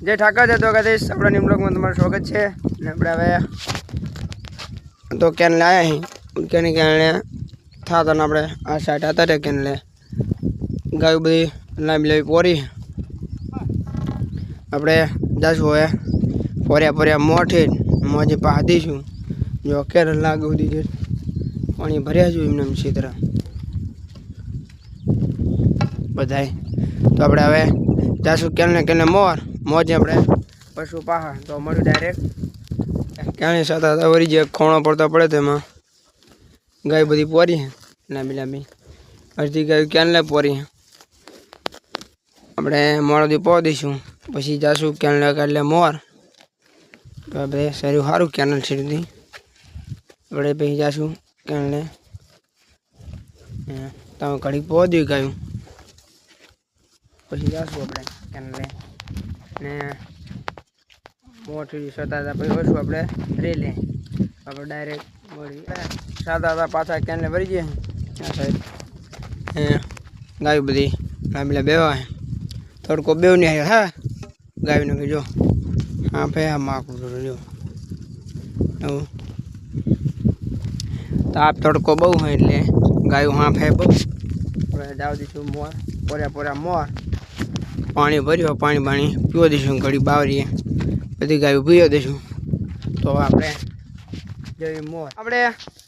जय ठाकर है तो कहते अपना न्यू ब्लॉग में तुम्हारा स्वागत है ने આપણે હવે તો કેન લાયા હી કેને કેને था तो આપણે આ સાઈડ હતા રે કેન લે ગાય બધી લાંબી લાંબી પોરી આપણે જાશું હોય પોર્યા પોર્યા મોઠે મોજે પાદીશું જો કેર લાગુ દીજે પાણી ભર્યા છું એમને સીતર બધાય તો આપણે હવે જાશું કેને મોર મોજે આપણે પશુ પાહા તો મળ્યું ડાયરેક્ટ ક્યાંય સાથે વળી જે ખોણો પડતા પડે તેમાં ગાય બધી પોરી હે લાંબી લાંબી અડધી ગાય ક્યાં લે પોરી હે આપણે મોડોથી પો દઈશું પછી જાશું ક્યાં લે કાઢલે મોર તો આપણે સારું સારું કેનલ છેડી આપણે પછી જાશું ક્યાં લે તમે ઘડી પો દઈ ગાયું પછી જાશું આપણે ક્યાં લે ને મોટી સતા પછી વળશું આપણે રેલે આપણે ડાયરેક્ટ મળી સાદા પાછા ક્યાં ભરી જાય આ સાઈડ ગાય બધી લાંબી બેવા થોડકો બેવ નહીં આવ્યો હા ગાયને કહેજો હા ભાઈ આ માકું જો એવું તાપ તડકો બહુ હોય એટલે ગાયું હા ફે બહુ આપણે જાવ દઈશું મોર પોર્યા પોર્યા મોર પાણી ભર્યો પાણી પીવો દઈશું ઘડી બાવરીએ બધી ગાયું પીવો દઈશું તો આપણે જેવી મોર આપણે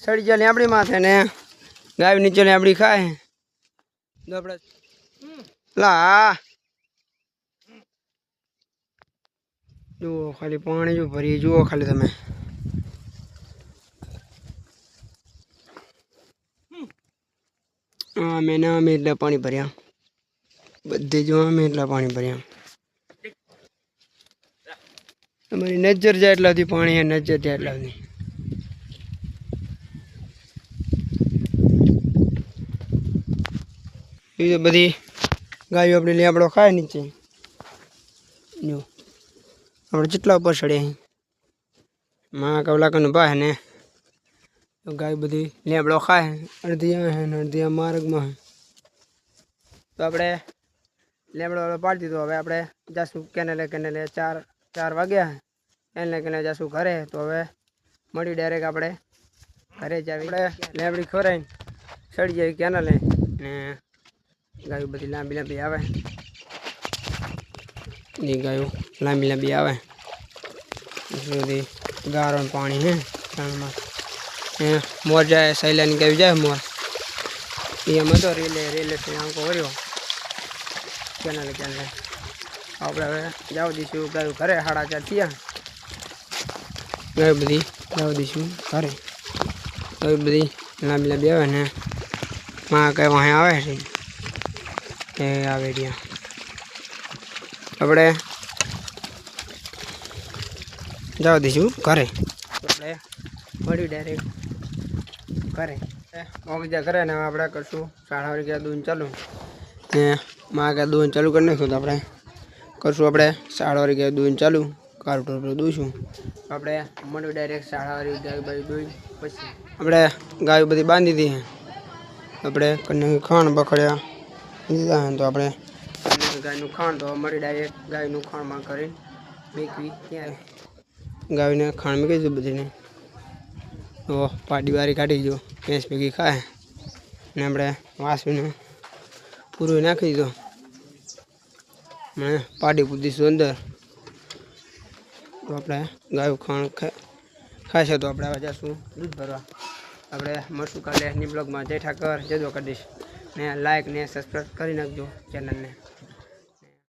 સડી જાય લીંબડી માથે ને ગાય નીચે લીંબડી ખાય તો આપણે લા જુઓ ખાલી પાણી જો ભરી જુઓ ખાલી તમે અમે એટલા પાણી ભર્યા બધે જો અમે એટલા પાણી ભર્યા તમારી નજર જાય એટલાથી પાણી હે નજર જાય એટલાથી એ બધી ગાયો આપણે લીંબડો ખાય નીચે જો આપણે જેટલા ઉપર ચડે માં કવલાકનું ભાઈ ને ગાય બધી લીંબડો ખાય અડધી હે ને અડધી માર્ગમાં હે તો આપણે લીંબડો પાડી દીધો હવે આપણે જાશું કેનેલે 4 વાગ્યા એને કેને જાશું ઘરે તો હવે મળી ડાયરેક્ટ આપણે ઘરે જ આવી આપણે લીંબડી ખવરાઈને ચડી જાય કેનેલે ને ગાયો બધી લાંબી લાંબી આવે એ ગાયો લાંબી લાંબી આવે સુધી ગારો પાણી હે પાણીમાં મોર જાય સૈલાની ગાયું જાય મોર એમ હતો રેલે આંકો વર્યો કેનાલે આપણે હવે જાવ દઈશું ગાયું ઘરે 4:30 થયા ગાય બધી જાવ દઈશું ઘરે ગાય બધી લાંબી લાંબી આવે ને માં કઈ વાંહે આવે છે એ આવે રહ્યા આપણે જાવ દઈશું ઘરે આપણે મળ્યું ડાયરેક્ટ ઘરે ઓગજા ઘરે ને આપણે કરશું 4:30 વાગ્યા દૂધ ચાલુ ને માં કે દૂધ ચાલુ કરી નાખ્યું તો આપણે કરશું આપણે 4:30 વાગ્યા દૂધ ચાલુ કારટોર પર દૂશું આપણે મળ્યું ડાયરેક્ટ 4:30 ગાય બાય દૂધ પછી આપણે ગાય બધી બાંધી દીધી આપણે કને ખાણ બખડ્યા દીધા તો આપણે ગાયનું ખાણ તો મળી ડાયરેક્ટ ગાયનું ખાણમાં કરી મેકવી ત્યાં ગાયને ખાણ મૂકી દીધું બધીને તો પાડી વારી કાઢી જો ભેંસ ભેગી ખાય ને આપણે વાસવીને પૂરું નાખી દીધો મને પાડી પૂધીશું અંદર તો આપણે ગાયું ખાણ ખાશે તો આપણે હવે જઈશું દૂધ ભરવા આપણે મળશું કાલે ન્યુ બ્લોગમાં જય ઠાકર જય દ્વારકાધીશ ને લાઈક ને સબસ્ક્રાઈબ કરી નાખજો ચેનલને